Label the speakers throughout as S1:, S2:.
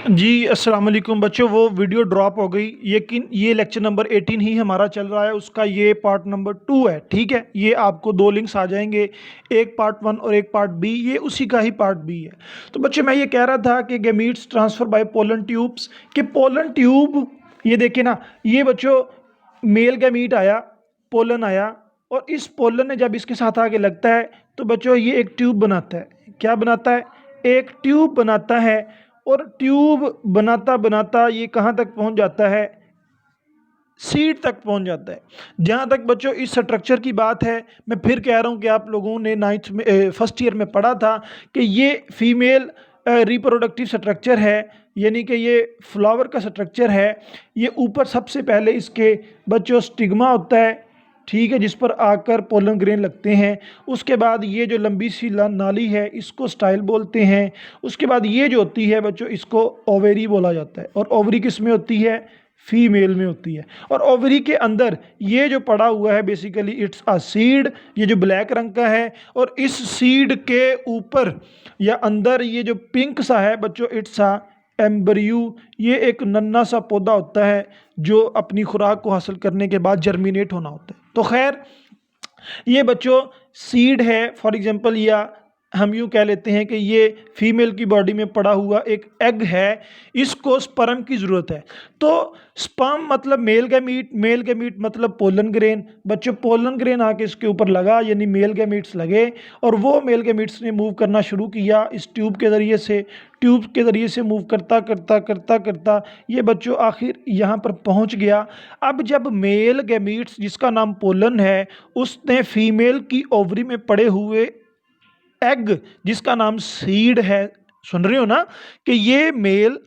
S1: जी, अस्सलाम वालेकुम बच्चों। वो वीडियो ड्रॉप हो गई, लेकिन ये लेक्चर नंबर 18 ही हमारा चल रहा है, उसका ये पार्ट नंबर 2 है। ठीक है, ये आपको दो लिंक्स आ जाएंगे, एक पार्ट 1 और एक पार्ट बी। ये उसी का ही पार्ट बी है। तो बच्चे मैं ये कह रहा था कि gametes transfer by pollen tubes, कि पोलन ट्यूब, ये देखे ना, ये बच्चों मेल गैमीट आया, पोलन आया, और इस पोलन ने जब इसके साथ आगे लगता है तो बच्चों ये एक ट्यूब बनाता है। क्या बनाता है? एक ट्यूब बनाता है। और ट्यूब बनाता बनाता ये कहाँ तक पहुँच जाता है? सीड तक पहुँच जाता है। जहाँ तक बच्चों इस स्ट्रक्चर की बात है, मैं फिर कह रहा हूँ कि आप लोगों ने नाइन्थ में फर्स्ट ईयर में पढ़ा था कि ये फीमेल रिप्रोडक्टिव स्ट्रक्चर है, यानी कि ये फ्लावर का स्ट्रक्चर है। ये ऊपर सबसे पहले इसके बच्चों स्टिग्मा होता है, ठीक है, जिस पर आकर पोलन ग्रेन लगते हैं। उसके बाद ये जो लंबी सी नाली है इसको स्टाइल बोलते हैं। उसके बाद ये जो होती है बच्चों इसको ओवेरी बोला जाता है। और ओवरी किस में होती है? फीमेल में होती है। और ओवरी के अंदर ये जो पड़ा हुआ है बेसिकली इट्स अ सीड, ये जो ब्लैक रंग का है। और इस सीड के ऊपर या अंदर ये जो पिंक सा है बच्चों इट्स अ एम्ब्रियो। ये एक नन्हा सा पौधा होता है जो अपनी खुराक को हासिल करने के बाद जर्मिनेट होना होता है। तो खैर ये बच्चों सीड है फॉर एग्जांपल, या हम यूँ कह लेते हैं कि ये फीमेल की बॉडी में पड़ा हुआ एक एग है, इसको स्पर्म की ज़रूरत है। तो स्पर्म मतलब मेल गैमीट मतलब पोलन ग्रेन। बच्चों पोलन ग्रेन आके इसके ऊपर लगा, यानी मेल गैमीट्स लगे, और वो मेल गैमीट्स ने मूव करना शुरू किया इस ट्यूब के ज़रिए से। ट्यूब के ज़रिए से मूव करता करता करता करता ये बच्चों आखिर यहाँ पर पहुँच गया। अब जब मेल गैमीट्स जिसका नाम पोलन है उसने फीमेल की ओवरी में पड़े हुए एग जिसका नाम सीड है, सुन रहे हो ना, कि ये मेल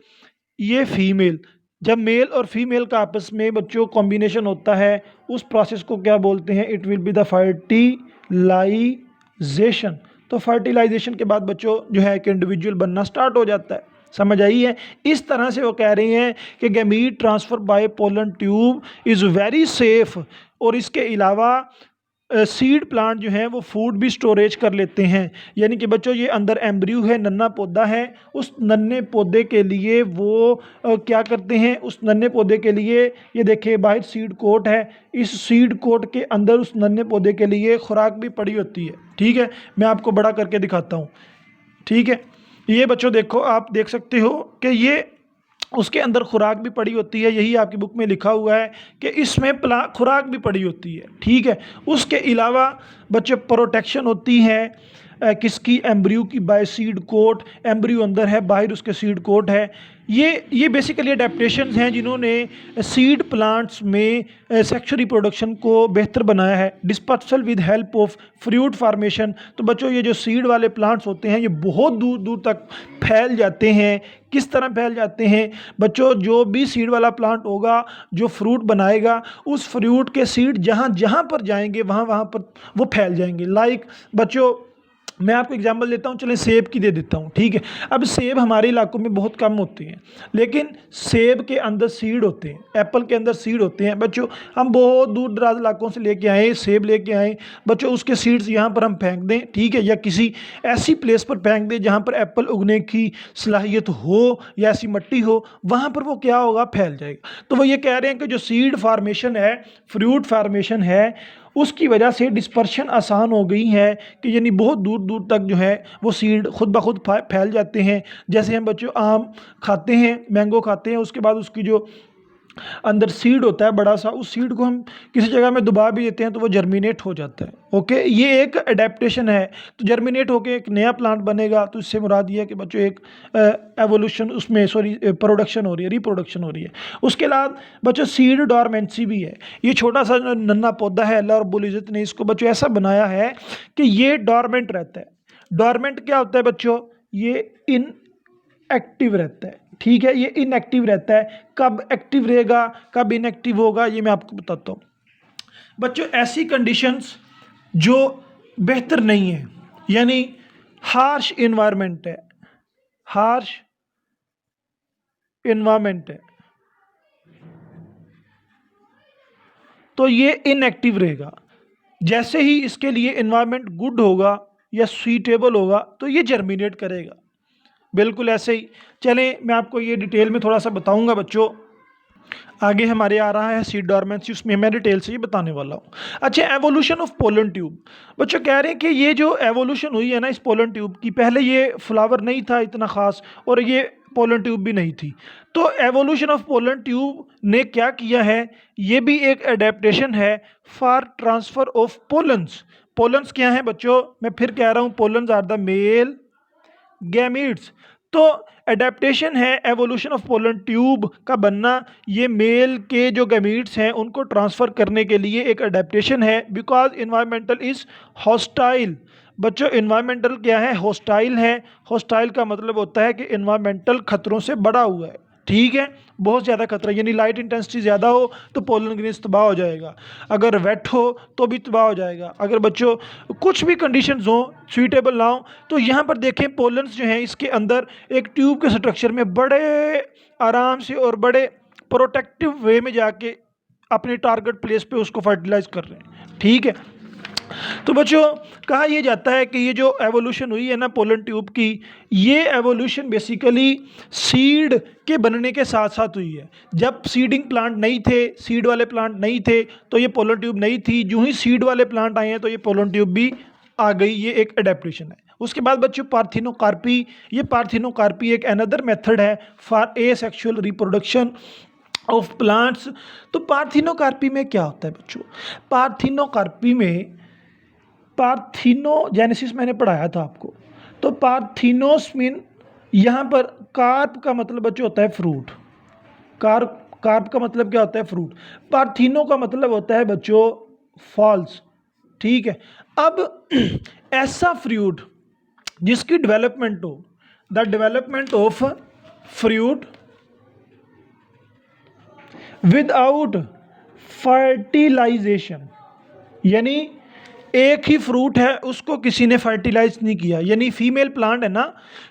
S1: ये फीमेल, जब मेल और फीमेल का आपस में बच्चों कॉम्बिनेशन होता है उस प्रोसेस को क्या बोलते हैं? It will be the fertilization. तो फर्टिलाइजेशन के बाद बच्चों जो है एक इंडिविजुअल बनना स्टार्ट हो जाता है। समझ आई है? इस तरह से वो कह रही हैं कि gamete transfer by pollen tube is very safe. और इसके अलावा सीड प्लांट जो हैं वो फूड भी स्टोरेज कर लेते हैं। यानी कि बच्चों ये अंदर एम्ब्रियो है, नन्हा पौधा है, उस नन्हे पौधे के लिए वो क्या करते हैं? उस नन्हे पौधे के लिए ये देखिए बाहर सीड कोट है, इस सीड कोट के अंदर उस नन्हे पौधे के लिए खुराक भी पड़ी होती है। ठीक है, मैं आपको बड़ा करके दिखाता हूँ। ठीक है, ये बच्चों देखो, आप देख सकते हो कि ये उसके अंदर खुराक भी पड़ी होती है। यही आपकी बुक में लिखा हुआ है कि इसमें खुराक भी पड़ी होती है। ठीक है, उसके अलावा बच्चे प्रोटेक्शन होती है किसकी? एम्ब्रियो की, बाय सीड कोट। एम्ब्रियो अंदर है, बाहर उसके सीड कोट है। ये बेसिकली अडेप्टेशंस हैं जिन्होंने सीड प्लांट्स में सेक्सुअल रिप्रोडक्शन को बेहतर बनाया है। Dispersal with help of fruit formation. तो बच्चों ये जो सीड वाले प्लांट्स होते हैं ये बहुत दूर दूर तक फैल जाते हैं। किस तरह फैल जाते हैं बच्चों? जो भी सीड वाला प्लांट होगा जो फ्रूट बनाएगा, उस फ्रूट के सीड जहाँ जहाँ पर जाएंगे वहाँ वहाँ पर वो फैल जाएंगे। लाइक बच्चों मैं आपको एग्जांपल देता हूँ, चलें सेब की दे देता हूँ। ठीक है, अब सेब हमारे इलाकों में बहुत कम होते हैं, लेकिन सेब के अंदर सीड होते हैं, एप्पल के अंदर सीड होते हैं। बच्चों हम बहुत दूर दराज इलाकों से लेके आए, सेब लेके आए बच्चों, उसके सीड्स यहाँ पर हम फेंक दें, ठीक है, या किसी ऐसी प्लेस पर फेंक दें जहाँ पर एप्पल उगने की सलाहियत हो या ऐसी मिट्टी हो, वहाँ पर वो क्या होगा? फैल जाएगा। तो वो ये कह रहे हैं कि जो सीड फार्मेशन है, फ्रूट फार्मेशन है, उसकी वजह से डिस्पर्शन आसान हो गई है कि यानी बहुत दूर दूर तक जो है वो सीड खुद ब खुद फैल जाते हैं। जैसे हम बच्चों आम खाते हैं, मैंगो खाते हैं, उसके बाद उसकी जो अंदर सीड होता है बड़ा सा, उस सीड को हम किसी जगह में दबा भी देते हैं तो वो जर्मिनेट हो जाता है। ओके, ये एक एडेप्टेशन है। तो जर्मिनेट होकर एक नया प्लांट बनेगा। तो इससे मुराद ये है कि बच्चों एक एवोल्यूशन उसमें प्रोडक्शन हो रही है, रिप्रोडक्शन हो रही है। उसके अलावा बच्चों सीड डॉर्मेंसी भी है। ये छोटा सा नन्हा पौधा है, अल्लाह रब्बुल इज़्ज़त ने इसको बच्चों ऐसा बनाया है कि ये डॉर्मेंट रहता है। डॉर्मेंट क्या होता है बच्चों? ये इन एक्टिव रहता है। ठीक है, ये इनएक्टिव रहता है। कब एक्टिव रहेगा, कब इनएक्टिव होगा, ये मैं आपको बताता हूँ। बच्चों ऐसी कंडीशंस जो बेहतर नहीं है, यानी हार्श इन्वायरमेंट है, हार्श इन्वायरमेंट है, तो ये इनएक्टिव रहेगा। जैसे ही इसके लिए इन्वायरमेंट गुड होगा या सूटेबल होगा तो ये जर्मिनेट करेगा। बिल्कुल ऐसे ही। चलें मैं आपको ये डिटेल में थोड़ा सा बताऊंगा बच्चों। आगे हमारे आ रहा है सीड डॉर्मेंसी, उसमें मैं डिटेल से ये बताने वाला हूँ। अच्छा, एवोल्यूशन ऑफ पोलन ट्यूब। बच्चों कह रहे हैं कि ये जो एवोल्यूशन हुई है ना इस पोलन ट्यूब की, पहले ये फ्लावर नहीं था इतना ख़ास और ये पोलन ट्यूब भी नहीं थी। तो एवोल्यूशन ऑफ पोलन ट्यूब ने क्या किया है, ये भी एक एडेप्टेशन है for transfer of pollens. Pollens क्या है बच्चों, मैं फिर कह रहा हूँ, pollens are the male gametes. तो एडेप्टेशन है एवोल्यूशन ऑफ पोलन ट्यूब का बनना, ये मेल के जो गैमीट्स हैं उनको ट्रांसफ़र करने के लिए एक एडेप्टेशन है, बिकॉज इन्वायरमेंटल इज़ हॉस्टाइल। बच्चों इन्वायरमेंटल क्या है, हॉस्टाइल है। हॉस्टाइल का मतलब होता है कि इन्वायरमेंटल खतरों से बड़ा हुआ है, ठीक है, बहुत ज़्यादा खतरा, यानी लाइट इंटेंसिटी ज़्यादा हो तो पोलन ग्रेन्स तबाह हो जाएगा, अगर वेट हो तो भी तबाह हो जाएगा, अगर बच्चों कुछ भी कंडीशंस हो सूटेबल ना हो। तो यहाँ पर देखें पोलन्स जो हैं इसके अंदर एक ट्यूब के स्ट्रक्चर में बड़े आराम से और बड़े प्रोटेक्टिव वे में जाके अपने टारगेट प्लेस पे उसको फर्टिलाइज कर रहे हैं, ठीक है। तो बच्चों कहा यह जाता है कि ये जो एवोल्यूशन हुई है ना पोलन ट्यूब की, ये एवोल्यूशन बेसिकली सीड के बनने के साथ साथ हुई है। जब सीडिंग प्लांट नहीं थे, सीड वाले प्लांट नहीं थे, तो ये पोलन ट्यूब नहीं थी। जो ही सीड वाले प्लांट आए हैं तो ये पोलन ट्यूब भी आ गई, ये एक एडेप्टेशन है। उसके बाद बच्चों पार्थिनोकार्पी, ये पार्थिनोकार्पी एक अनदर मेथड है for asexual reproduction of plants. तो पार्थिनोकार्पी में क्या होता है बच्चों, पार्थिनोकार्पी में पार्थिनोजेनेसिस मैंने पढ़ाया था आपको। तो पार्थिनोस मीन यहाँ पर कार्प का मतलब बच्चों होता है फ्रूट, कार्प का मतलब क्या होता है, फ्रूट। पार्थिनो का मतलब होता है बच्चों फॉल्स, ठीक है। अब ऐसा फ्रूट जिसकी डेवलपमेंट हो, the development of fruit without fertilization, यानी एक ही फ्रूट है उसको किसी ने फर्टिलाइज नहीं किया, यानी फीमेल प्लांट है ना,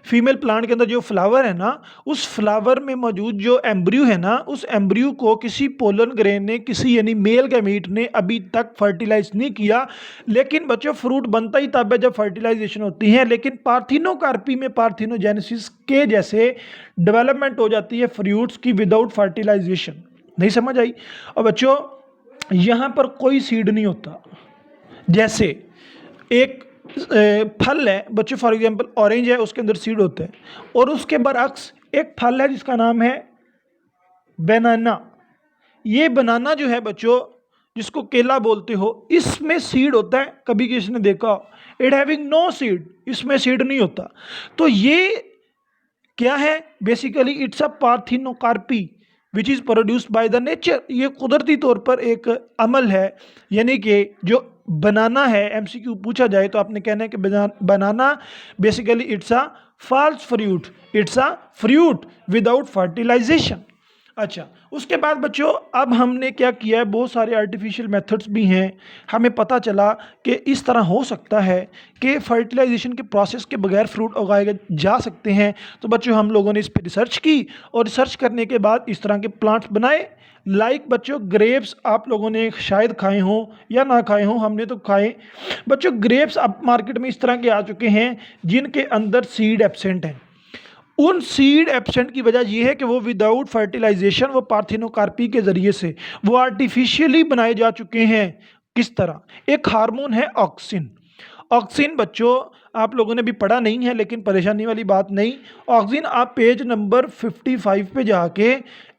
S1: फीमेल प्लांट के अंदर जो फ्लावर है ना, उस फ्लावर में मौजूद जो एम्ब्रियो है ना, उस एम्ब्रियो को किसी पोलन ग्रेन ने, किसी यानी मेल गैमीट ने अभी तक फर्टिलाइज नहीं किया। लेकिन बच्चों फ्रूट बनता ही तब है जब फर्टिलाइजेशन होती है। लेकिन पार्थिनोकार्पी में पार्थिनोजेनेसिस के जैसे डेवलपमेंट हो जाती है फ्रूट्स की विदाउट फर्टिलाइजेशन। नहीं समझ आई। और बच्चों यहाँ पर कोई सीड नहीं होता। जैसे एक फल है बच्चों, फॉर एग्जांपल ऑरेंज है, उसके अंदर सीड होते हैं, और उसके बरअक्स एक फल है जिसका नाम है बनाना। ये बनाना जो है बच्चों, जिसको केला बोलते हो, इसमें सीड होता है। कभी किसी ने देखा, इट हैविंग नो सीड, इसमें सीड नहीं होता। तो ये क्या है, basically it's a parthenocarpy which is produced by the nature. ये कुदरती तौर पर एक अमल है, यानी कि जो बनाना है, एमसीक्यू पूछा जाए तो आपने कहना है कि banana basically it's a false fruit, it's a fruit without fertilization. अच्छा, उसके बाद बच्चों अब हमने क्या किया है, बहुत सारे आर्टिफिशियल मेथड्स भी हैं। हमें पता चला कि इस तरह हो सकता है कि फर्टिलाइजेशन के प्रोसेस के बगैर फ्रूट उगाए जा सकते हैं। तो बच्चों हम लोगों ने इस पर रिसर्च की, और रिसर्च करने के बाद इस तरह के प्लांट्स बनाए। लाइक बच्चों ग्रेप्स आप लोगों ने शायद खाए हों या ना खाए हों, हमने तो खाए। बच्चों ग्रेप्स अब मार्केट में इस तरह के आ चुके हैं जिनके अंदर सीड एब्सेंट हैं। उन सीड एब्सेंट की वजह यह है कि वो विदाउट फर्टिलाइजेशन, वो पार्थिनोकार्पी के ज़रिए से वो आर्टिफिशियली बनाए जा चुके हैं। किस तरह, एक हार्मोन है ऑक्सिन। ऑक्सिन बच्चों आप लोगों ने भी पढ़ा नहीं है, लेकिन परेशानी वाली बात नहीं। ऑक्सिन आप पेज नंबर 55 पे जाके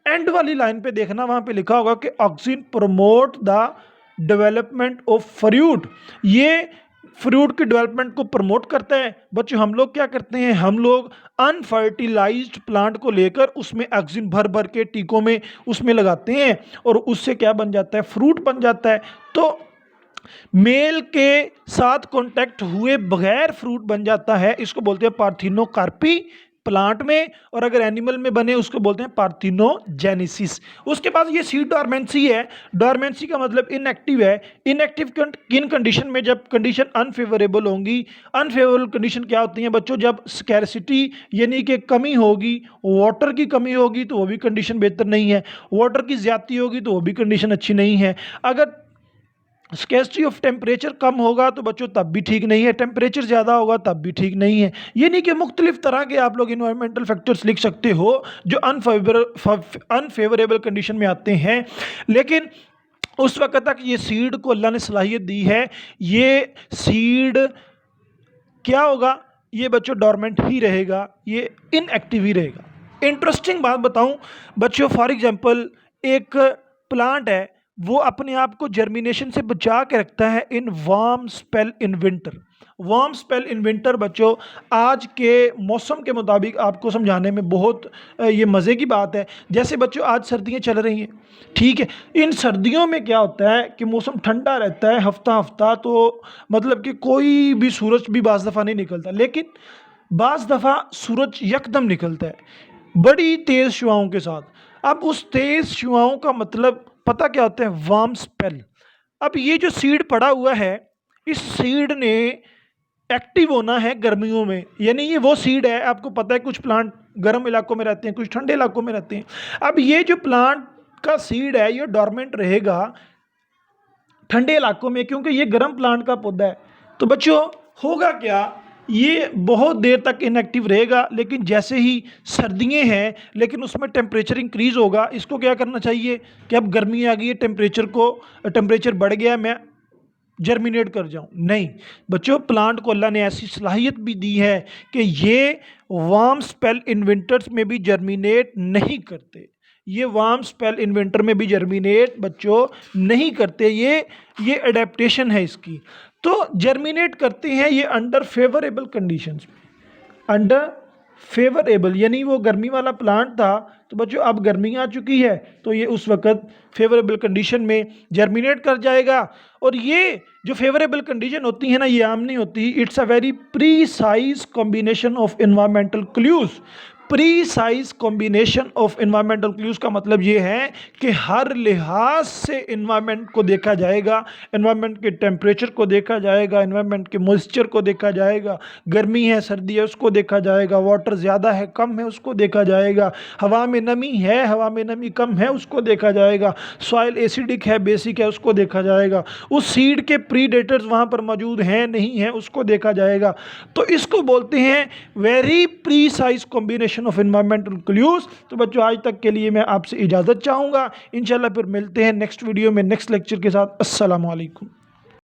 S1: एंड वाली लाइन पे देखना, वहाँ पे लिखा होगा कि auxin promote the development of fruit. ये फ्रूट की डेवलपमेंट को प्रमोट करता है। बच्चों हम लोग क्या करते हैं, हम लोग अनफर्टिलाइज्ड प्लांट को लेकर उसमें ऑक्सिन भर भर के टीकों में उसमें लगाते हैं, और उससे क्या बन जाता है, फ्रूट बन जाता है। तो मेल के साथ कांटेक्ट हुए बगैर फ्रूट बन जाता है, इसको बोलते हैं पार्थिनोकार्पी प्लांट में, और अगर एनिमल में बने उसको बोलते हैं पार्थिनोजेनेसिस। उसके बाद ये सीड डॉर्मेंसी है। डॉर्मेंसी का मतलब इनएक्टिव है। इनएक्टिव किन कंडीशन में, जब कंडीशन अनफेवरेबल होंगी। अनफेवरेबल कंडीशन क्या होती हैं बच्चों, जब स्कैरसिटी यानी कि कमी होगी, वाटर की कमी होगी तो वो भी कंडीशन बेहतर नहीं है, वाटर की ज्यादती होगी तो वो भी कंडीशन अच्छी नहीं है। अगर स्केर्सिटी ऑफ टेम्परेचर कम होगा तो बच्चों तब भी ठीक नहीं है, टेम्परेचर ज़्यादा होगा तब भी ठीक नहीं है। ये नहीं कि मुख्तलिफ तरह के आप लोग इन्वायरमेंटल फैक्टर्स लिख सकते हो जो अनफेवरेबल कंडीशन में आते हैं, लेकिन उस वक्त तक ये सीड को अल्लाह ने सलाहियत दी है, ये सीड क्या होगा, ये बच्चों डोरमेंट ही रहेगा, ये इनएक्टिव ही रहेगा। इंटरेस्टिंग बात बताऊं बच्चों, फॉर एग्जांपल एक प्लांट है, वो अपने आप को जर्मिनेशन से बचा के रखता है in warm spell in winter. Warm spell in winter बच्चों आज के मौसम के मुताबिक आपको समझाने में बहुत ये मज़े की बात है। जैसे बच्चों आज सर्दियां चल रही हैं, ठीक है, इन सर्दियों में क्या होता है कि मौसम ठंडा रहता है हफ्ता हफ्ता, तो मतलब कि कोई भी सूरज भी बाज़ दफ़ा नहीं निकलता, लेकिन बाज़ दफ़ा सूरज यकदम निकलता है बड़ी तेज़ शुआओं के साथ। अब उस तेज़ शुआओं का मतलब पता क्या होता है, वार्म स्पेल। अब ये जो सीड पड़ा हुआ है, इस सीड ने एक्टिव होना है गर्मियों में, यानी ये वो सीड है, आपको पता है कुछ प्लांट गर्म इलाकों में रहते हैं, कुछ ठंडे इलाकों में रहते हैं। अब ये जो प्लांट का सीड है ये डोरमेंट रहेगा ठंडे इलाकों में, क्योंकि ये गर्म प्लांट का पौधा है। तो बच्चों होगा क्या, ये बहुत देर तक इनएक्टिव रहेगा, लेकिन जैसे ही सर्दियाँ हैं लेकिन उसमें टेम्परेचर इंक्रीज़ होगा, इसको क्या करना चाहिए कि अब गर्मी आ गई है, टेम्परेचर बढ़ गया, मैं जर्मिनेट कर जाऊं। नहीं बच्चों, प्लांट को अल्लाह ने ऐसी सलाहियत भी दी है कि ये वार्म स्पेल इन विंटर्स में भी जर्मिनेट नहीं करते, ये वार्म स्पेल इन विंटर में भी जर्मिनेट बच्चों नहीं करते, ये अडेप्टेशन है इसकी। तो जर्मिनेट करते हैं ये अंडर फेवरेबल कंडीशंस में, अंडर फेवरेबल, यानी वो गर्मी वाला प्लांट था, तो बच्चों अब गर्मी आ चुकी है तो ये उस वक्त फेवरेबल कंडीशन में जर्मिनेट कर जाएगा। और ये जो फेवरेबल कंडीशन होती है ना, ये आम नहीं होती, it's a very precise combination of environmental clues. Precise combination of environmental clues का मतलब ये है कि हर लिहाज से एनवायरमेंट को देखा जाएगा, एनवायरमेंट के टेम्परेचर को देखा जाएगा, एनवायरमेंट के मॉइस्चर को देखा जाएगा, गर्मी है सर्दी है उसको देखा जाएगा, वाटर ज़्यादा है कम है उसको देखा जाएगा, हवा में नमी है हवा में नमी कम है उसको देखा जाएगा, सॉइल एसिडिक है बेसिक है उसको देखा जाएगा, उस सीड के प्रीडेटर्स वहाँ पर मौजूद हैं नहीं हैं उसको देखा जाएगा। तो इसको बोलते हैं very precise combination of environmental clues. तो बच्चों आज तक के लिए मैं आपसे इजाज़त चाहूँगा, इंशाल्लाह फिर मिलते हैं नेक्स्ट वीडियो में नेक्स्ट लेक्चर के साथ। अस्सलाम वालेकुम।